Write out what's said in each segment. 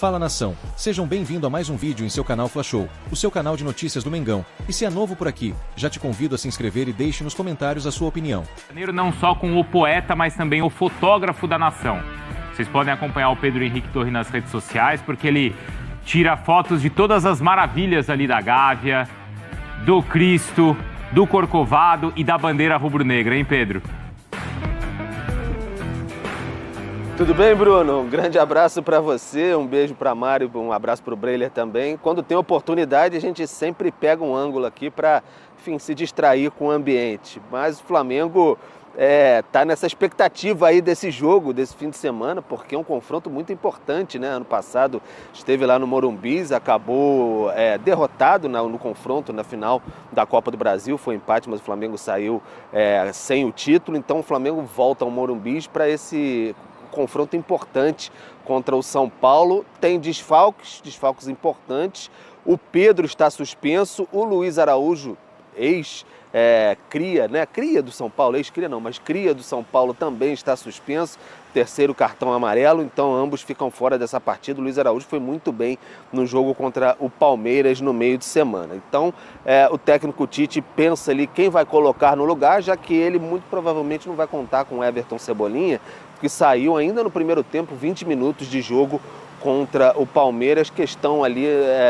Fala nação, sejam bem-vindos a mais um vídeo em seu canal Fla Show, o seu canal de notícias do Mengão. E se é novo por aqui, já te convido a se inscrever e deixe nos comentários a sua opinião. Não só com o poeta, mas também o fotógrafo da nação. Vocês podem acompanhar o Pedro Henrique Torre nas redes sociais, porque ele tira fotos de todas as maravilhas ali da Gávea, do Cristo, do Corcovado e da bandeira rubro-negra, hein, Pedro? Tudo bem, Bruno? Um grande abraço para você, um beijo para Mário, um abraço para o Breiler também. Quando tem oportunidade, a gente sempre pega um ângulo aqui para, enfim, se distrair com o ambiente. Mas o Flamengo tá nessa expectativa aí desse jogo, desse fim de semana, porque é um confronto muito importante, né? Ano passado esteve lá no Morumbi, acabou derrotado no confronto na final da Copa do Brasil, foi empate, mas o Flamengo saiu sem o título. Então o Flamengo volta ao Morumbi para esse confronto importante contra o São Paulo. Tem desfalques importantes. O Pedro está suspenso, o Luiz Araújo, cria do São Paulo, ex-cria não, mas cria do São Paulo também está suspenso, terceiro cartão amarelo, então ambos ficam fora dessa partida. O Luiz Araújo foi muito bem no jogo contra o Palmeiras no meio de semana. Então o técnico Tite pensa ali quem vai colocar no lugar, já que ele muito provavelmente não vai contar com o Everton Cebolinha, que saiu ainda no primeiro tempo, 20 minutos de jogo contra o Palmeiras, questão ali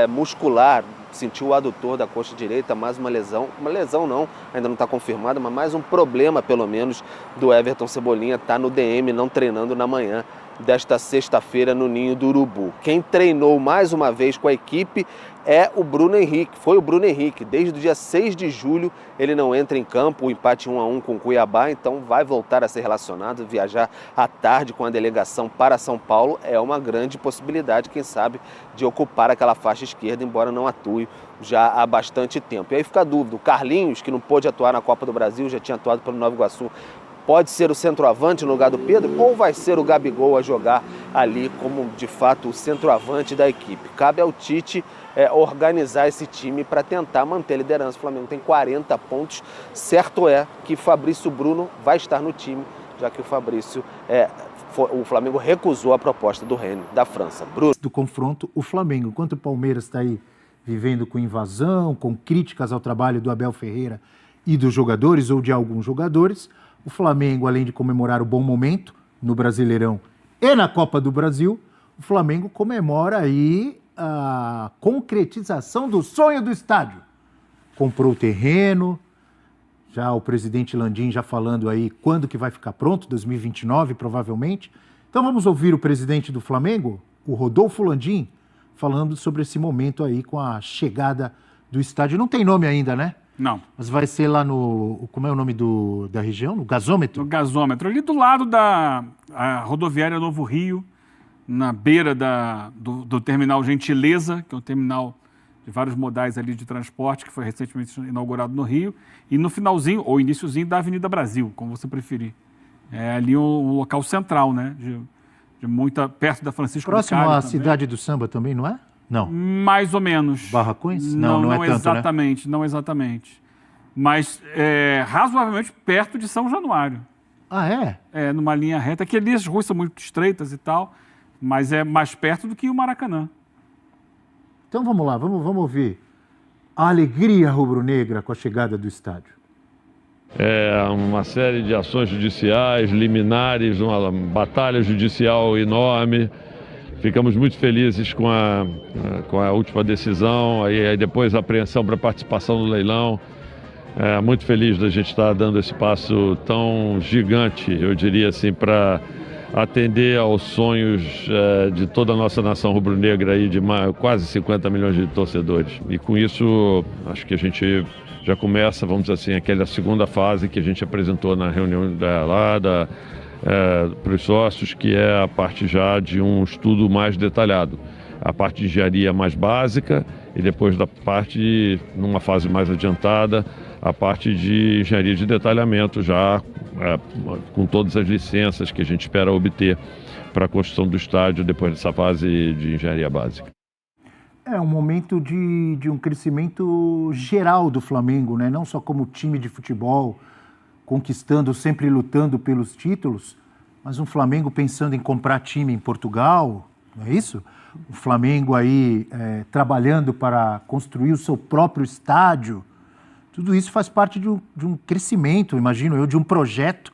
muscular, sentiu o adutor da coxa direita, mais uma lesão não, ainda não está confirmada, mas mais um problema pelo menos do Everton Cebolinha, está no DM, não treinando na manhã desta sexta-feira no Ninho do Urubu. Quem treinou mais uma vez com a equipe é o Bruno Henrique, foi o Bruno Henrique. Desde o dia 6 de julho ele não entra em campo, o empate 1-1 com o Cuiabá, então vai voltar a ser relacionado, viajar à tarde com a delegação para São Paulo. É uma grande possibilidade, quem sabe, de ocupar aquela faixa esquerda, embora não atue já há bastante tempo. E aí fica a dúvida, o Carlinhos, que não pôde atuar na Copa do Brasil, já tinha atuado pelo Nova Iguaçu, pode ser o centroavante no lugar do Pedro ou vai ser o Gabigol a jogar ali como, de fato, o centroavante da equipe? Cabe ao Tite organizar esse time para tentar manter a liderança. O Flamengo tem 40 pontos. Certo é que Fabrício Bruno vai estar no time, já que o Flamengo recusou a proposta do Rennes, da França. Bruno. Do confronto, o Flamengo, enquanto o Palmeiras está aí vivendo com invasão, com críticas ao trabalho do Abel Ferreira e dos jogadores ou de alguns jogadores, o Flamengo, além de comemorar o bom momento no Brasileirão e na Copa do Brasil, o Flamengo comemora aí a concretização do sonho do estádio. Comprou o terreno, já o presidente Landim já falando aí quando que vai ficar pronto, 2029 provavelmente. Então vamos ouvir o presidente do Flamengo, o Rodolfo Landim, falando sobre esse momento aí com a chegada do estádio. Não tem nome ainda, né? Não. Mas vai ser lá no... Como é o nome da região? No Gasômetro? No Gasômetro, ali do lado da rodoviária Novo Rio, na beira do terminal Gentileza, que é um terminal de vários modais ali de transporte, que foi recentemente inaugurado no Rio, e no finalzinho, ou iniciozinho, da Avenida Brasil, como você preferir. É ali um local central, né? Perto da Francisco Próximo do Cali à também. Cidade do Samba também, não é? Não. Mais ou menos. Barracões? Não é tanto, exatamente, né? Não exatamente. Mas razoavelmente perto de São Januário. Ah, é? É, numa linha reta, que ali as ruas são muito estreitas e tal, mas é mais perto do que o Maracanã. Então vamos lá, vamos ouvir a alegria rubro-negra com a chegada do estádio. Uma série de ações judiciais, liminares, uma batalha judicial enorme. Ficamos muito felizes com a última decisão, aí depois a apreensão para participação no leilão. Muito feliz da gente estar dando esse passo tão gigante, eu diria assim, para atender aos sonhos de toda a nossa nação rubro-negra aí, de quase 50 milhões de torcedores. E com isso, acho que a gente já começa, vamos dizer assim, aquela segunda fase que a gente apresentou na reunião para os sócios, que é a parte já de um estudo mais detalhado. A parte de engenharia mais básica e depois da parte, numa fase mais adiantada, a parte de engenharia de detalhamento já com todas as licenças que a gente espera obter para a construção do estádio depois dessa fase de engenharia básica. É um momento de um crescimento geral do Flamengo, né? Não só como time de futebol, conquistando, sempre lutando pelos títulos, mas um Flamengo pensando em comprar time em Portugal, não é isso? O Flamengo aí trabalhando para construir o seu próprio estádio. Tudo isso faz parte de um crescimento, imagino eu, de um projeto,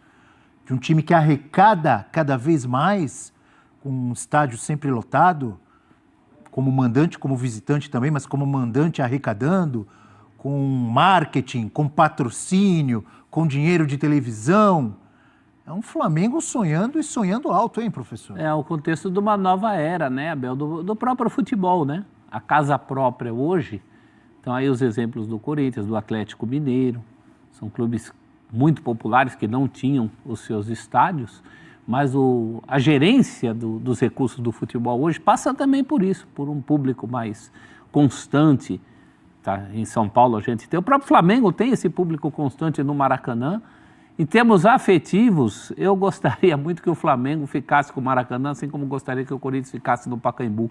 de um time que arrecada cada vez mais, com um estádio sempre lotado, como mandante, como visitante também, mas como mandante arrecadando, com marketing, com patrocínio, com dinheiro de televisão. É um Flamengo sonhando e sonhando alto, hein, professor? É o contexto de uma nova era, né, Abel, do próprio futebol, né? A casa própria hoje, então aí os exemplos do Corinthians, do Atlético Mineiro, são clubes muito populares que não tinham os seus estádios, mas a gerência dos recursos do futebol hoje passa também por isso, por um público mais constante. Tá? Em São Paulo a gente tem, o próprio Flamengo tem esse público constante no Maracanã. Em termos afetivos, eu gostaria muito que o Flamengo ficasse com o Maracanã, assim como gostaria que o Corinthians ficasse no Pacaembu.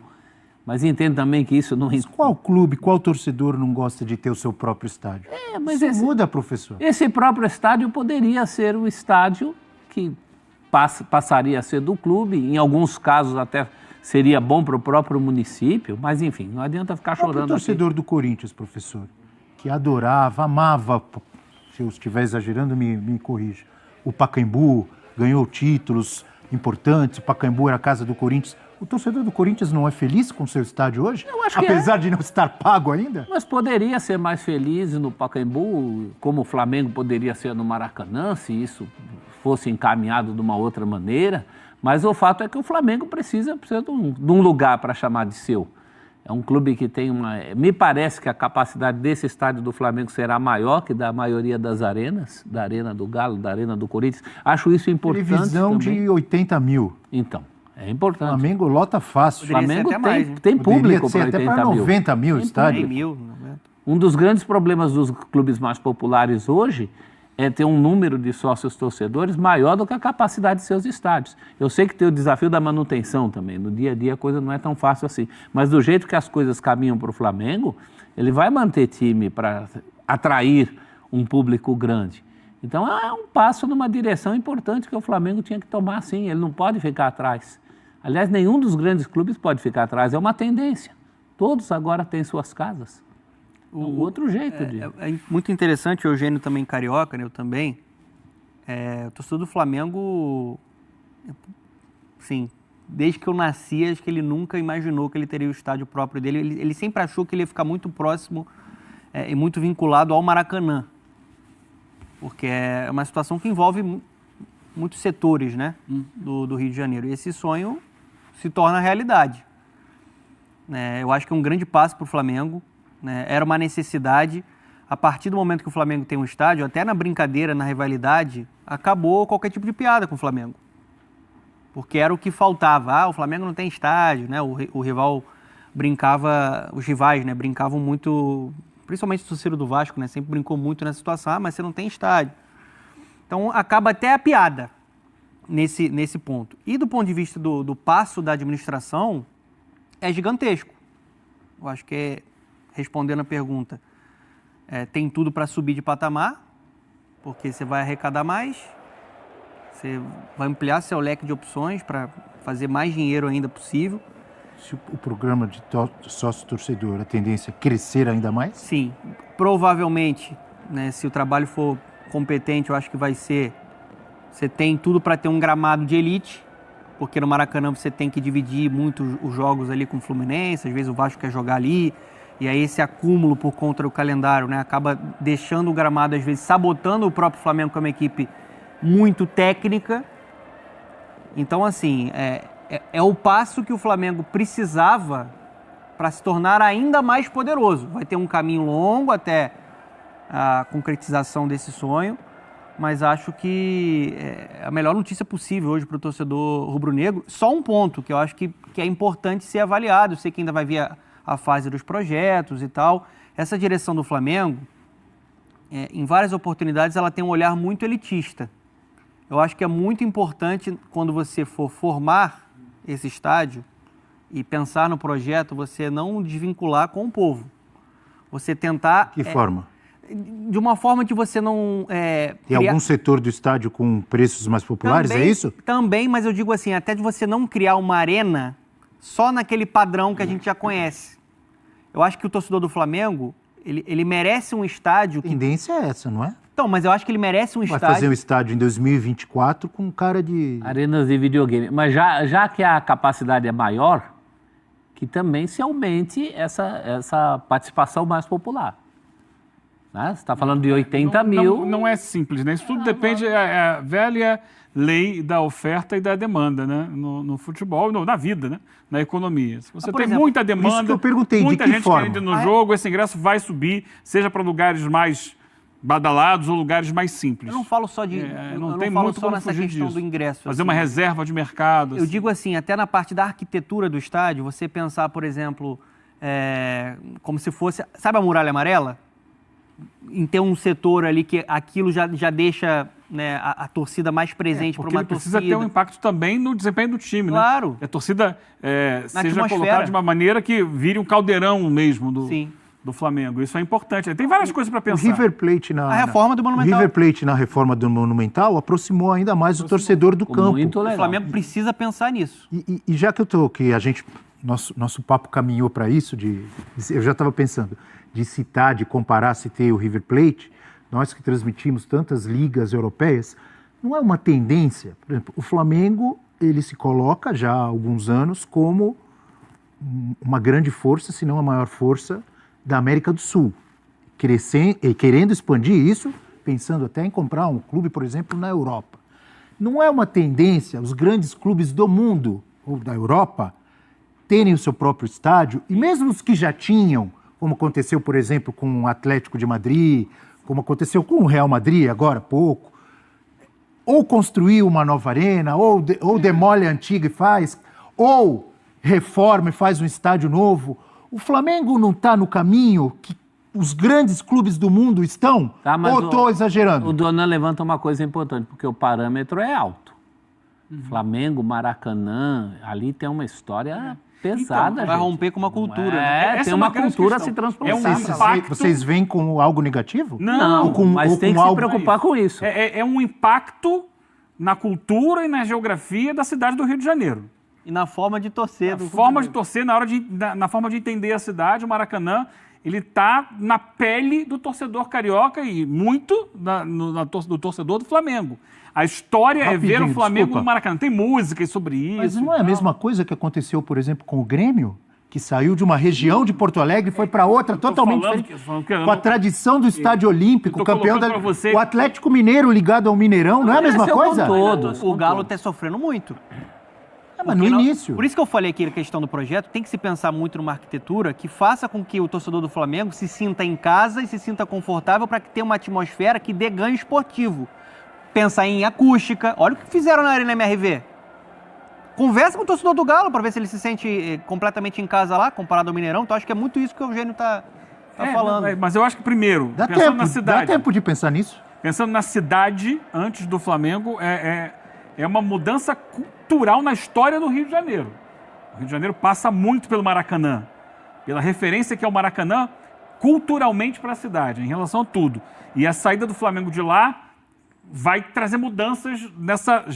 Mas entendo também que isso não... Mas qual clube, qual torcedor não gosta de ter o seu próprio estádio? Mas isso muda, professor. Esse próprio estádio poderia ser o estádio que passaria a ser do clube. Em alguns casos até seria bom para o próprio município. Mas enfim, não adianta ficar chorando. O torcedor do Corinthians, professor, que adorava, amava... Se eu estiver exagerando, me corrija. O Pacaembu ganhou títulos importantes, o Pacaembu era a casa do Corinthians. O torcedor do Corinthians não é feliz com o seu estádio hoje? Eu acho que apesar de não estar pago ainda? Mas poderia ser mais feliz no Pacaembu, como o Flamengo poderia ser no Maracanã, se isso fosse encaminhado de uma outra maneira. Mas o fato é que o Flamengo precisa de um lugar para chamar de seu. É um clube que tem Me parece que a capacidade desse estádio do Flamengo será maior que da maioria das arenas, da Arena do Galo, da Arena do Corinthians. Acho isso importante. Televisão também. De 80 mil. Então, é importante. O Flamengo lota fácil. O Flamengo tem público para 80 até mil. 90 mil estádio. 100 mil. Um dos grandes problemas dos clubes mais populares hoje é ter um número de sócios torcedores maior do que a capacidade de seus estádios. Eu sei que tem o desafio da manutenção também. No dia a dia a coisa não é tão fácil assim. Mas do jeito que as coisas caminham para o Flamengo, ele vai manter time para atrair um público grande. Então é um passo numa direção importante que o Flamengo tinha que tomar, sim. Ele não pode ficar atrás. Aliás, nenhum dos grandes clubes pode ficar atrás. É uma tendência. Todos agora têm suas casas. O outro jeito de... É muito interessante, o Eugênio também carioca, né, eu também. O torcedor do Flamengo, sim, desde que eu nasci, acho que ele nunca imaginou que ele teria o estádio próprio dele. Ele sempre achou que ele ia ficar muito próximo e muito vinculado ao Maracanã. Porque é uma situação que envolve muitos setores, né, do Rio de Janeiro. E esse sonho se torna realidade. Eu acho que é um grande passo para o Flamengo. Era uma necessidade. A partir do momento que o Flamengo tem um estádio, até na brincadeira, na rivalidade, acabou qualquer tipo de piada com o Flamengo. Porque era o que faltava. O Flamengo não tem estádio, né? O rival brincava, os rivais, né, brincavam muito, principalmente o torcedor do Vasco, né, sempre brincou muito nessa situação, mas você não tem estádio. Então acaba até a piada nesse ponto. E do ponto de vista do passo da administração, é gigantesco. Eu acho que respondendo a pergunta, tem tudo para subir de patamar, porque você vai arrecadar mais, você vai ampliar seu leque de opções para fazer mais dinheiro ainda possível. Se o programa de sócio-torcedor, a tendência é crescer ainda mais? Sim, provavelmente, né, se o trabalho for competente, eu acho que vai ser... Você tem tudo para ter um gramado de elite, porque no Maracanã você tem que dividir muito os jogos ali com o Fluminense, às vezes o Vasco quer jogar ali, e aí esse acúmulo por conta do calendário, né, acaba deixando o gramado, às vezes, sabotando o próprio Flamengo, que é uma equipe muito técnica. Então, assim, é o passo que o Flamengo precisava para se tornar ainda mais poderoso. Vai ter um caminho longo até a concretização desse sonho, mas acho que é a melhor notícia possível hoje para o torcedor rubro-negro. Só um ponto que eu acho que é importante ser avaliado. Eu sei que ainda vai vir a fase dos projetos e tal. Essa direção do Flamengo, em várias oportunidades, ela tem um olhar muito elitista. Eu acho que é muito importante, quando você for formar esse estádio e pensar no projeto, você não desvincular com o povo. Você tentar... Que forma? De uma forma que você não... Tem algum setor do estádio com preços mais populares, também, é isso? Também, mas eu digo assim, até de você não criar uma arena só naquele padrão que a gente já conhece. Eu acho que o torcedor do Flamengo, ele merece um estádio... A tendência é essa, não é? Então, mas eu acho que ele merece um estádio... Vai fazer um estádio em 2024 com cara de... Arenas de videogame. Mas já que a capacidade é maior, que também se aumente essa participação mais popular. Né? Você está falando de 80 mil... Não é simples, né? Isso tudo depende da velha lei da oferta e da demanda, né? No futebol, na vida, né? Na economia. Se você tem exemplo, muita demanda, isso que eu perguntei, muita de que gente forma? querendo ir no jogo, esse ingresso vai subir, seja para lugares mais badalados ou lugares mais simples. Eu não falo só de... eu não falo só nessa questão do ingresso. Fazer assim. uma reserva de mercado. Eu digo assim, até na parte da arquitetura do estádio, você pensar, por exemplo, como se fosse... Sabe a Muralha Amarela? Em ter um setor ali que aquilo já deixa, né, a torcida mais presente para uma precisa torcida. ter um impacto também no desempenho do time, claro. Né? Que a torcida seja atmosfera. colocada de uma maneira que vire um caldeirão mesmo Sim. do Flamengo. Isso é importante. Tem várias coisas para pensar. O River Plate a reforma do Monumental. O River Plate na reforma do Monumental aproximou ainda mais o torcedor do campo. Muito legal. O Flamengo precisa pensar nisso. E já que nosso papo caminhou para isso, eu já estava pensando de citar, de comparar, citei o River Plate, nós que transmitimos tantas ligas europeias, não é uma tendência? Por exemplo, o Flamengo, ele se coloca já há alguns anos como uma grande força, se não a maior força da América do Sul, querendo expandir isso, pensando até em comprar um clube, por exemplo, na Europa. Não é uma tendência os grandes clubes do mundo, ou da Europa, terem o seu próprio estádio, e mesmo os que já tinham, como aconteceu, por exemplo, com o Atlético de Madrid, como aconteceu com o Real Madrid agora há pouco, ou construir uma nova arena, ou demole a antiga e faz, ou reforma e faz um estádio novo. O Flamengo não está no caminho que os grandes clubes do mundo estão? Ou estou exagerando? O Donan levanta uma coisa importante, porque o parâmetro é alto. Flamengo, Maracanã, ali tem uma história pesada. Então, vai romper com uma cultura. Né? Tem uma cultura a se transformar. Vocês veem como algo negativo? Não, mas tem que se preocupar com isso. É um impacto na cultura e na geografia da cidade do Rio de Janeiro. E na forma de torcer. Na forma de entender a cidade, o Maracanã, ele está na pele do torcedor carioca e muito do torcedor do Flamengo. A história é ver o Flamengo no Maracanã. Tem músicas sobre isso. Mas não é a mesma coisa que aconteceu, por exemplo, com o Grêmio? Que saiu de uma região de Porto Alegre e foi para outra totalmente diferente. Com a tradição do Estádio Olímpico, campeão o Atlético Mineiro ligado ao Mineirão, não é a mesma coisa? O Galo está sofrendo muito. Mas no início. Por isso que eu falei aqui a questão do projeto, tem que se pensar muito numa arquitetura que faça com que o torcedor do Flamengo se sinta em casa e se sinta confortável para que tenha uma atmosfera que dê ganho esportivo. Pensar em acústica. Olha o que fizeram na Arena MRV. Conversa com o torcedor do Galo para ver se ele se sente completamente em casa lá, comparado ao Mineirão. Então acho que é muito isso que o Eugênio está falando. Mas eu acho que primeiro, na cidade. Dá tempo de pensar nisso? Pensando na cidade, antes do Flamengo, é uma mudança cultural na história do Rio de Janeiro. O Rio de Janeiro passa muito pelo Maracanã, pela referência que é o Maracanã culturalmente para a cidade, em relação a tudo. E a saída do Flamengo de lá vai trazer mudanças nessa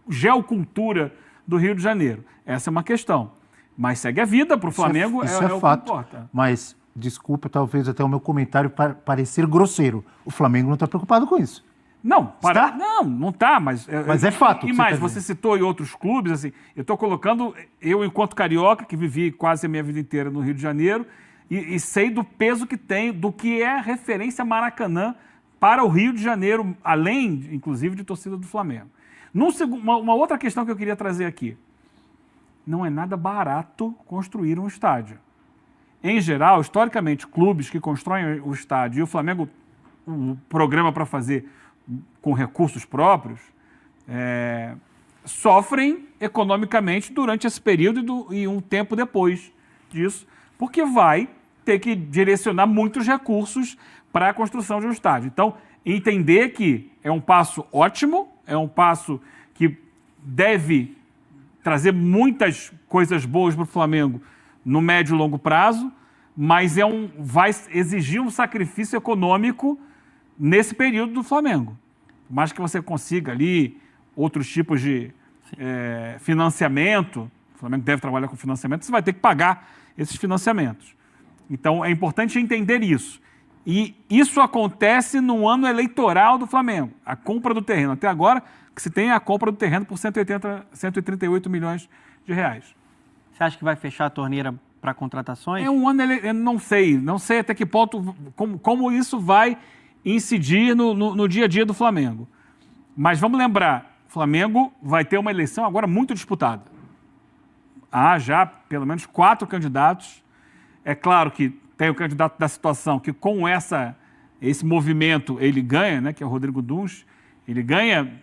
geocultura do Rio de Janeiro. Essa é uma questão. Mas segue a vida para o Flamengo, isso é fato. O que importa. Mas, desculpa, talvez até o meu comentário parecer grosseiro. O Flamengo não está preocupado com isso. Não, não está, mas é fato. E mais, você citou em outros clubes, assim, eu estou colocando, eu enquanto carioca, que vivi quase a minha vida inteira no Rio de Janeiro, e sei do peso que tem, do que é a referência Maracanã para o Rio de Janeiro, além, inclusive, de torcida do Flamengo. Uma outra questão que eu queria trazer aqui. Não é nada barato construir um estádio. Em geral, historicamente, clubes que constroem o estádio, e o Flamengo, o programa para fazer com recursos próprios, sofrem economicamente durante esse período e um tempo depois disso, porque vai ter que direcionar muitos recursos para a construção de um estádio. Então, entender que é um passo ótimo, é um passo que deve trazer muitas coisas boas para o Flamengo no médio e longo prazo, mas vai exigir um sacrifício econômico nesse período do Flamengo. Por mais que você consiga ali outros tipos de financiamento, o Flamengo deve trabalhar com financiamento, você vai ter que pagar esses financiamentos. Então, é importante entender isso. E isso acontece no ano eleitoral do Flamengo, a compra do terreno. Até agora, que se tem a compra do terreno por 138 milhões de reais. Você acha que vai fechar a torneira para contratações? É um ano, eu não sei até que ponto, como isso vai incidir no dia a dia do Flamengo. Mas vamos lembrar, o Flamengo vai ter uma eleição agora muito disputada. Há já pelo menos 4 candidatos. É claro que tem o candidato da situação que com esse movimento ele ganha, né, que é o Rodrigo Duns, ele ganha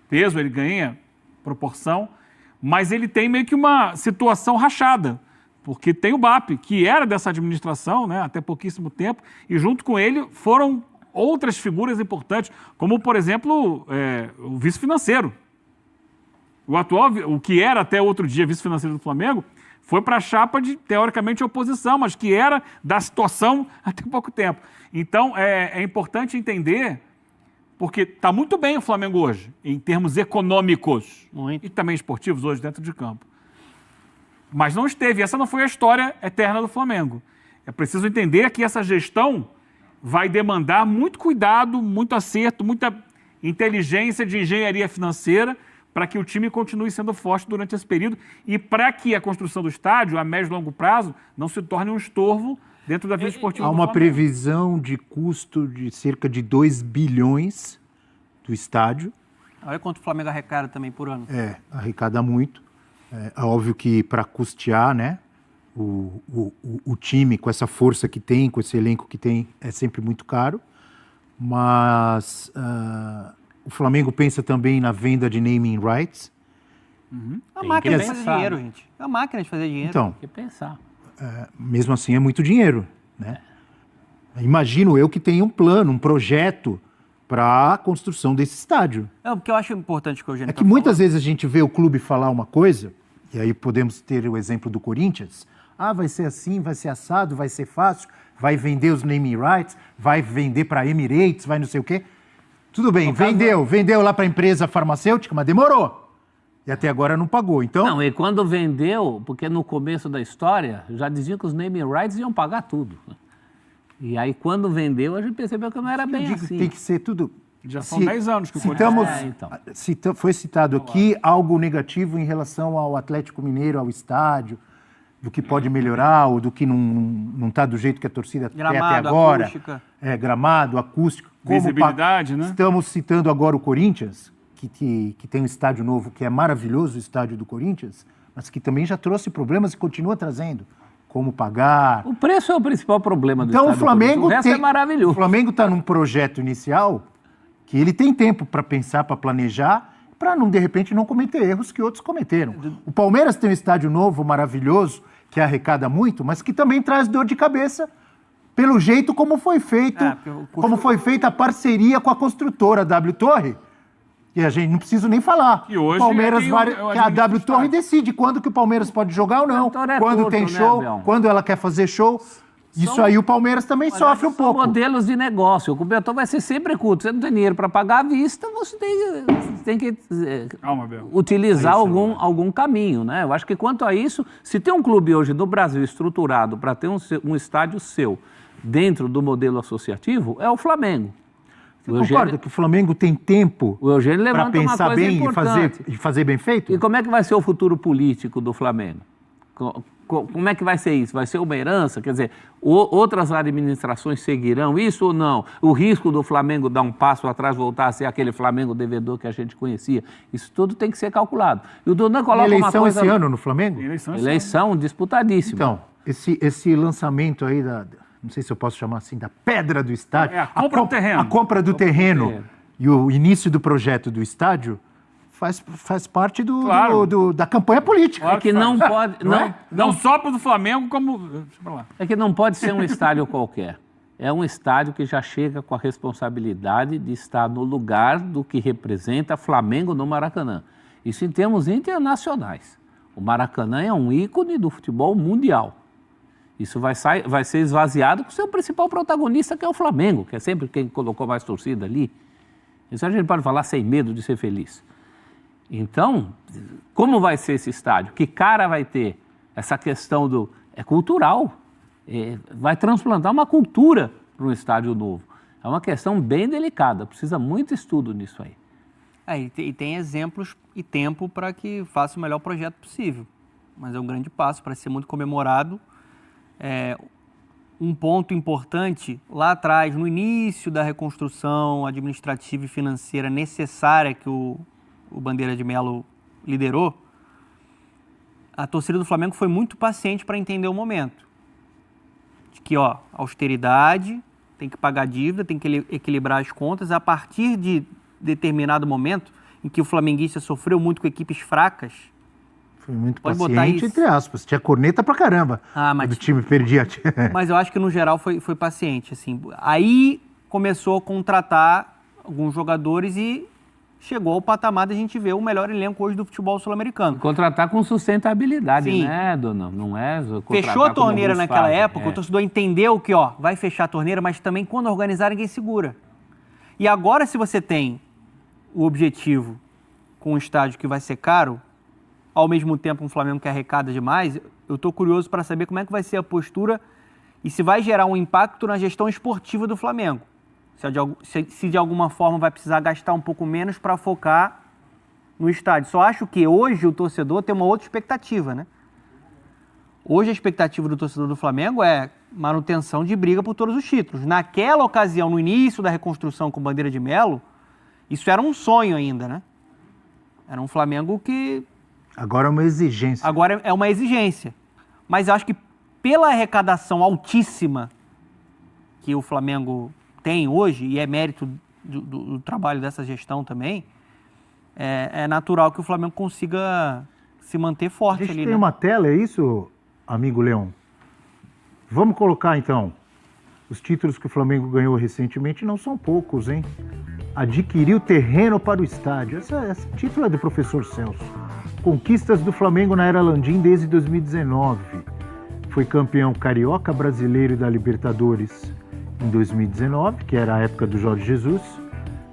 peso, ele ganha proporção, mas ele tem meio que uma situação rachada, porque tem o BAP, que era dessa administração, né, até pouquíssimo tempo, e junto com ele foram outras figuras importantes, como, por exemplo, o vice-financeiro. O que era até outro dia vice-financeiro do Flamengo, foi para a chapa de, teoricamente, oposição, mas que era da situação até pouco tempo. Então, é importante entender, porque está muito bem o Flamengo hoje, em termos econômicos e também esportivos hoje dentro de campo. Mas não esteve, essa não foi a história eterna do Flamengo. É preciso entender que essa gestão vai demandar muito cuidado, muito acerto, muita inteligência de engenharia financeira para que o time continue sendo forte durante esse período e para que a construção do estádio, a médio e longo prazo, não se torne um estorvo dentro da vida esportiva. Há uma previsão de custo de cerca de 2 bilhões do estádio. Olha quanto o Flamengo arrecada também por ano. Arrecada muito. É óbvio que para custear, né, o time com essa força que tem, com esse elenco que tem, é sempre muito caro. Mas o Flamengo pensa também na venda de naming rights. É uma máquina de fazer dinheiro, gente. É uma máquina de fazer dinheiro. Então, Tem que pensar. mesmo assim é muito dinheiro, né? Imagino eu que tenha um plano, um projeto para a construção desse estádio. O que eu acho importante que o Eugênio É que muitas vezes a gente vê o clube falar uma coisa, e aí podemos ter o exemplo do Corinthians. Vai ser assim, vai ser assado, vai ser fácil, vai vender os naming rights, vai vender para Emirates, vai não sei o quê. Tudo bem, vendeu lá para a empresa farmacêutica, mas demorou. E até agora não pagou, então... Não, e quando vendeu, porque no começo da história, já diziam que os naming rights iam pagar tudo. E aí, quando vendeu, a gente percebeu que não era bem assim. Tem que ser tudo... Já são 10 anos que o Corinthians... Foi citado aqui algo negativo em relação ao Atlético Mineiro, ao estádio, do que pode melhorar ou do que não está do jeito que a torcida quer até agora. Acústica. Gramado, acústico. Visibilidade, né? Estamos citando agora o Corinthians, que tem um estádio novo, que é maravilhoso, o estádio do Corinthians, mas que também já trouxe problemas e continua trazendo. Como pagar. O preço é o principal problema do Então estádio. o Flamengo O resto é maravilhoso. O Flamengo está num projeto inicial que ele tem tempo para pensar, para planejar, para não, de repente, não cometer erros que outros cometeram. O Palmeiras tem um estádio novo, maravilhoso, que arrecada muito, mas que também traz dor de cabeça pelo jeito como foi feito, como foi feita a parceria com a construtora W Torre. E a gente não precisa nem falar. E hoje Palmeiras que a W Torre decide quando que o Palmeiras pode jogar ou não, quando tem show, quando ela quer fazer show. Isso aí o Palmeiras também sofre um pouco. São modelos de negócio. O cobertor vai ser sempre curto. Você não tem dinheiro para pagar à vista, você tem que utilizar algum caminho, né? Eu acho que quanto a isso, se tem um clube hoje no Brasil estruturado para ter um estádio seu dentro do modelo associativo, é o Flamengo. Você concorda que o Flamengo tem tempo para pensar bem e fazer bem feito? E como é que vai ser o futuro político do Flamengo? Como é que vai ser isso? Vai ser uma herança? Quer dizer, outras administrações seguirão isso ou não? O risco do Flamengo dar um passo atrás, voltar a ser aquele Flamengo devedor que a gente conhecia, isso tudo tem que ser calculado. E o Donan coloca uma coisa... Eleição esse ano no Flamengo? Eleição disputadíssima. Então, esse lançamento aí não sei se eu posso chamar assim, da pedra do estádio. A compra do terreno. A compra do terreno e o início do projeto do estádio faz parte da campanha política. Claro que não pode... Não só para o Flamengo, como... É que não pode ser um estádio qualquer. É um estádio que já chega com a responsabilidade de estar no lugar do que representa Flamengo no Maracanã. Isso em termos internacionais. O Maracanã é um ícone do futebol mundial. Isso vai ser esvaziado com o seu principal protagonista, que é o Flamengo, que é sempre quem colocou mais torcida ali. Isso a gente pode falar sem medo de ser feliz. Então, como vai ser esse estádio? Que cara vai ter? Essa questão é cultural. Vai transplantar uma cultura para um estádio novo. É uma questão bem delicada, precisa muito estudo nisso aí. E tem exemplos e tempo para que faça o melhor projeto possível. Mas é um grande passo para ser muito comemorado. Um ponto importante, lá atrás, no início da reconstrução administrativa e financeira necessária que o Bandeira de Melo liderou, a torcida do Flamengo foi muito paciente para entender o momento. De que, austeridade, tem que pagar dívida, tem que equilibrar as contas. A partir de determinado momento em que o flamenguista sofreu muito com equipes fracas, foi muito paciente, entre aspas. Tinha corneta pra caramba. Mas o time perdia. Mas eu acho que, no geral, foi paciente. Assim. Aí começou a contratar alguns jogadores e chegou ao patamar de a gente ver o melhor elenco hoje do futebol sul-americano. Contratar com sustentabilidade, Sim. né, dona? Não é fechou a torneira naquela época, o torcedor entendeu que, vai fechar a torneira, mas também quando organizar ninguém segura. E agora, se você tem o objetivo com um estádio que vai ser caro, ao mesmo tempo um Flamengo que arrecada demais, eu estou curioso para saber como é que vai ser a postura e se vai gerar um impacto na gestão esportiva do Flamengo. Se de alguma forma vai precisar gastar um pouco menos para focar no estádio. Só acho que hoje o torcedor tem uma outra expectativa, né? Hoje a expectativa do torcedor do Flamengo é manutenção de briga por todos os títulos. Naquela ocasião, no início da reconstrução com Bandeira de Melo, isso era um sonho ainda, né? Era um Flamengo que... Agora é uma exigência. Agora é uma exigência. Mas acho que pela arrecadação altíssima que o Flamengo tem hoje, e é mérito do trabalho dessa gestão também, é natural que o Flamengo consiga se manter forte ali. A gente tem uma tela, é isso, amigo Leão? Vamos colocar, então, os títulos que o Flamengo ganhou recentemente, não são poucos, hein? Adquiriu terreno para o estádio. Esse título é do professor Celso. Conquistas do Flamengo na era Landim desde 2019. Foi campeão carioca, brasileiro e da Libertadores em 2019, que era a época do Jorge Jesus.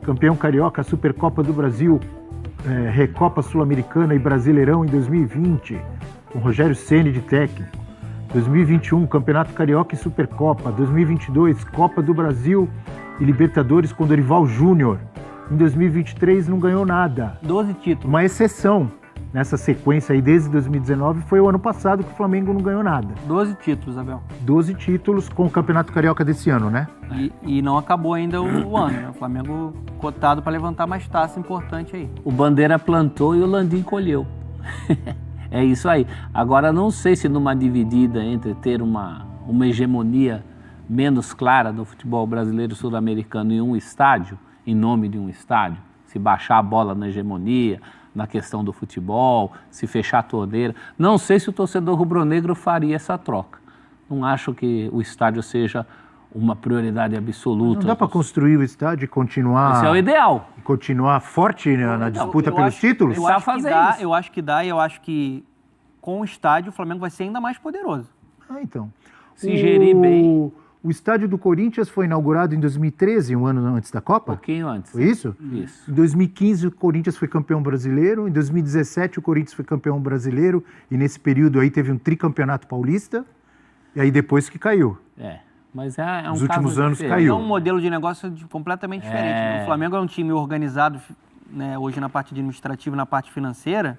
Campeão carioca, Supercopa do Brasil, Recopa Sul-Americana e Brasileirão em 2020, com Rogério Ceni de técnico. 2021, Campeonato Carioca e Supercopa. 2022, Copa do Brasil e Libertadores com Dorival Júnior. Em 2023 não ganhou nada. 12 títulos. Uma exceção nessa sequência aí, desde 2019, foi o ano passado que o Flamengo não ganhou nada. 12 títulos, Abel. 12 títulos com o Campeonato Carioca desse ano, né? E não acabou ainda o ano, né? O Flamengo cotado para levantar mais taça importante aí. O Bandeira plantou e o Landim colheu. É isso aí. Agora, não sei se numa dividida entre ter uma hegemonia menos clara do futebol brasileiro e sul-americano em um estádio, em nome de um estádio, se baixar a bola na hegemonia, na questão do futebol, se fechar a torneira. Não sei se o torcedor rubro-negro faria essa troca. Não acho que o estádio seja uma prioridade absoluta. Não dá para construir o estádio e continuar... Esse é o ideal. Continuar forte na disputa pelos títulos? Eu acho que dá, e eu acho que com o estádio o Flamengo vai ser ainda mais poderoso. Então. Se gerir bem. O estádio do Corinthians foi inaugurado em 2013, um ano antes da Copa? Um pouquinho antes. Foi isso? Isso. Em 2015 o Corinthians foi campeão brasileiro, em 2017 o Corinthians foi campeão brasileiro e nesse período aí teve um tricampeonato paulista e aí depois que caiu. Mas é um Nos caso últimos anos diferente. caiu. É um modelo de negócio completamente diferente. Né? O Flamengo é um time organizado, né, hoje na parte administrativa e na parte financeira,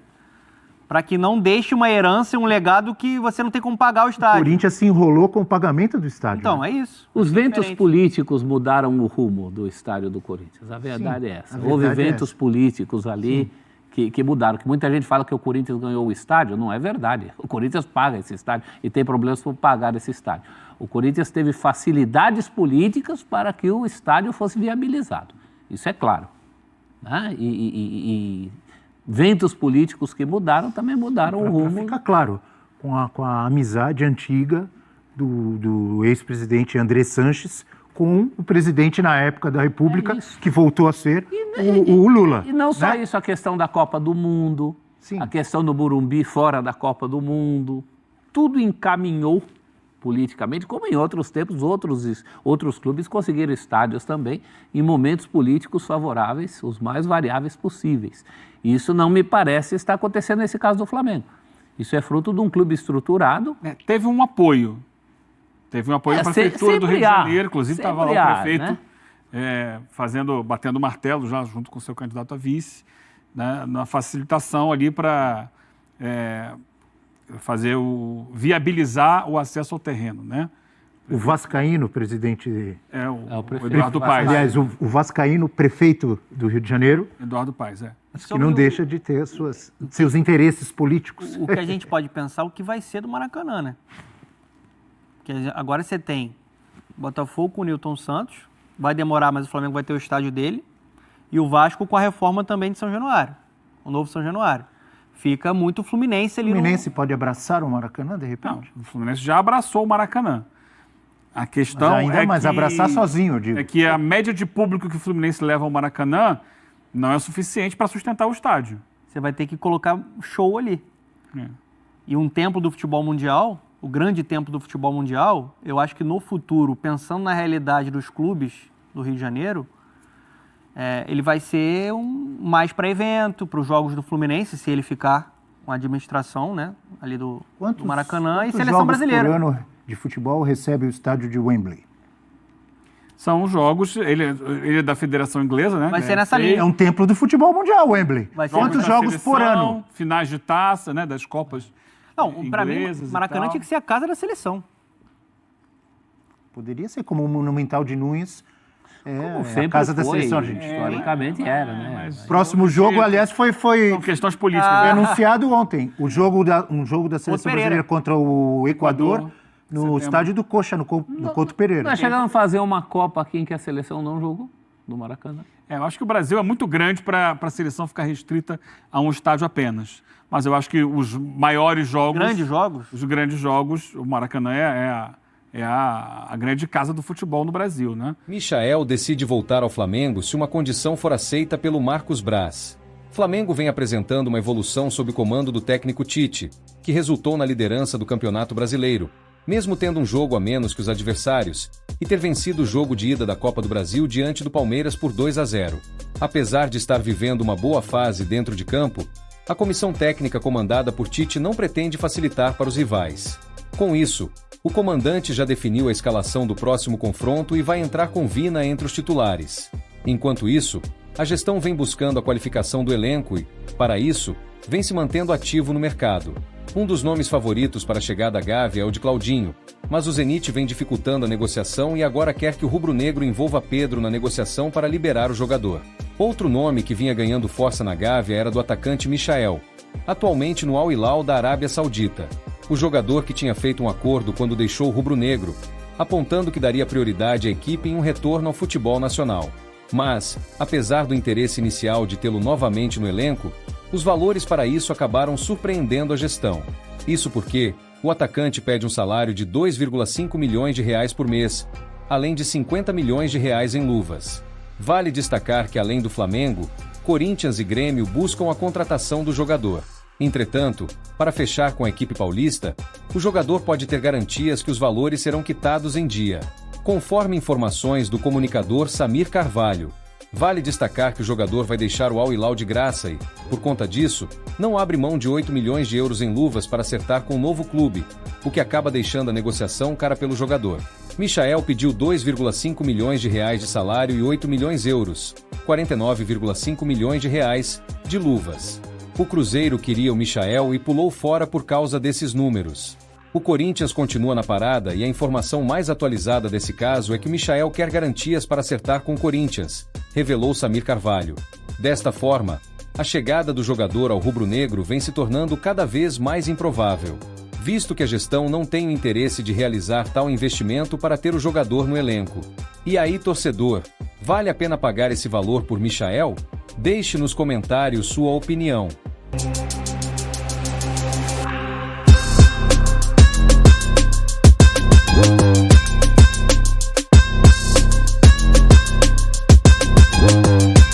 para que não deixe uma herança e um legado que você não tem como pagar o estádio. O Corinthians se enrolou com o pagamento do estádio. Então, né? é isso. Os ventos diferente. políticos mudaram o rumo do estádio do Corinthians. A verdade é essa. Houve ventos políticos ali que mudaram. Que muita gente fala que o Corinthians ganhou o estádio. Não é verdade. O Corinthians paga esse estádio e tem problemas por pagar esse estádio. O Corinthians teve facilidades políticas para que o estádio fosse viabilizado. Isso é claro. Né? E ventos políticos que mudaram também mudaram o rumo. Fica claro, com a amizade antiga do ex-presidente André Sanches com o presidente na época da República, que voltou a ser o Lula. E não só né? isso, a questão da Copa do Mundo, a questão do Morumbi fora da Copa do Mundo, tudo encaminhou politicamente, como em outros tempos, outros clubes conseguiram estádios também em momentos políticos favoráveis, os mais variáveis possíveis. Isso não me parece estar acontecendo nesse caso do Flamengo. Isso é fruto de um clube estruturado. Teve um apoio. Teve um apoio da Prefeitura do Rio de Janeiro, inclusive estava lá o prefeito, né? Batendo martelo já junto com o seu candidato a vice, né, na facilitação ali para viabilizar o acesso ao terreno, né? O vascaíno, presidente... O Eduardo Paes. Aliás, o vascaíno, prefeito do Rio de Janeiro... Eduardo Paes, que não deixa de ter seus interesses políticos. O que a gente pode pensar, o que vai ser do Maracanã, né? Porque agora você tem Botafogo com o Nilton Santos, vai demorar, mas o Flamengo vai ter o estádio dele, e o Vasco com a reforma também de São Januário, o novo São Januário. Fica muito Fluminense ali. O Fluminense pode abraçar o Maracanã, de repente? Não, o Fluminense já abraçou o Maracanã. A questão mas abraçar sozinho, eu digo. É que a média de público que o Fluminense leva ao Maracanã não é suficiente para sustentar o estádio. Você vai ter que colocar show ali. E um templo do futebol mundial, o grande templo do futebol mundial, eu acho que no futuro, pensando na realidade dos clubes do Rio de Janeiro, ele vai ser mais para evento, para os jogos do Fluminense, se ele ficar com a administração, né, ali do Maracanã, e seleção brasileira. Quantos jogos por ano de futebol recebe o estádio de Wembley? São jogos, ele é da Federação Inglesa, né? Vai ser nessa linha. É um templo do futebol mundial, Wembley. Quantos jogos por ano? Finais de taça, né, das Copas. Não, para mim, Maracanã tinha que ser a casa da seleção. Poderia ser como o Monumental de Nunes, a casa da seleção argentina. Historicamente era, né? Próximo jogo, aliás, foi São questões políticas. Foi anunciado ontem. Um jogo da seleção brasileira contra o Equador no estádio do Coxa, no Couto Pereira. Nós chegamos a fazer uma Copa aqui em que a seleção não jogou, no Maracanã. Eu acho que o Brasil é muito grande para a seleção ficar restrita a um estádio apenas. Mas eu acho que os maiores jogos... Os grandes jogos, o Maracanã é a grande casa do futebol no Brasil, né? Michael decide voltar ao Flamengo se uma condição for aceita pelo Marcos Braz. Flamengo vem apresentando uma evolução sob o comando do técnico Tite, que resultou na liderança do Campeonato Brasileiro, mesmo tendo um jogo a menos que os adversários, e ter vencido o jogo de ida da Copa do Brasil diante do Palmeiras por 2-0. Apesar de estar vivendo uma boa fase dentro de campo, a comissão técnica comandada por Tite não pretende facilitar para os rivais. Com isso, o comandante já definiu a escalação do próximo confronto e vai entrar com Vina entre os titulares. Enquanto isso, a gestão vem buscando a qualificação do elenco e, para isso, vem se mantendo ativo no mercado. Um dos nomes favoritos para a chegada à Gávea é o de Claudinho, mas o Zenit vem dificultando a negociação e agora quer que o rubro-negro envolva Pedro na negociação para liberar o jogador. Outro nome que vinha ganhando força na Gávea era do atacante Michael, atualmente no Al Hilal da Arábia Saudita. O jogador que tinha feito um acordo quando deixou o rubro-negro, apontando que daria prioridade à equipe em um retorno ao futebol nacional. Mas, apesar do interesse inicial de tê-lo novamente no elenco, os valores para isso acabaram surpreendendo a gestão. Isso porque o atacante pede um salário de 2,5 milhões de reais por mês, além de 50 milhões de reais em luvas. Vale destacar que, além do Flamengo, Corinthians e Grêmio buscam a contratação do jogador. Entretanto, para fechar com a equipe paulista, o jogador pode ter garantias que os valores serão quitados em dia. Conforme informações do comunicador Samir Carvalho, vale destacar que o jogador vai deixar o Al Hilal de graça e, por conta disso, não abre mão de 8 milhões de euros em luvas para acertar com o novo clube, o que acaba deixando a negociação cara pelo jogador. Michael pediu 2,5 milhões de reais de salário e 8 milhões de euros, 49,5 milhões de reais, de luvas. O Cruzeiro queria o Michael e pulou fora por causa desses números. O Corinthians continua na parada e a informação mais atualizada desse caso é que o Michael quer garantias para acertar com o Corinthians, revelou Samir Carvalho. Desta forma, a chegada do jogador ao rubro-negro vem se tornando cada vez mais improvável, visto que a gestão não tem o interesse de realizar tal investimento para ter o jogador no elenco. E aí, torcedor, vale a pena pagar esse valor por Michael? Deixe nos comentários sua opinião.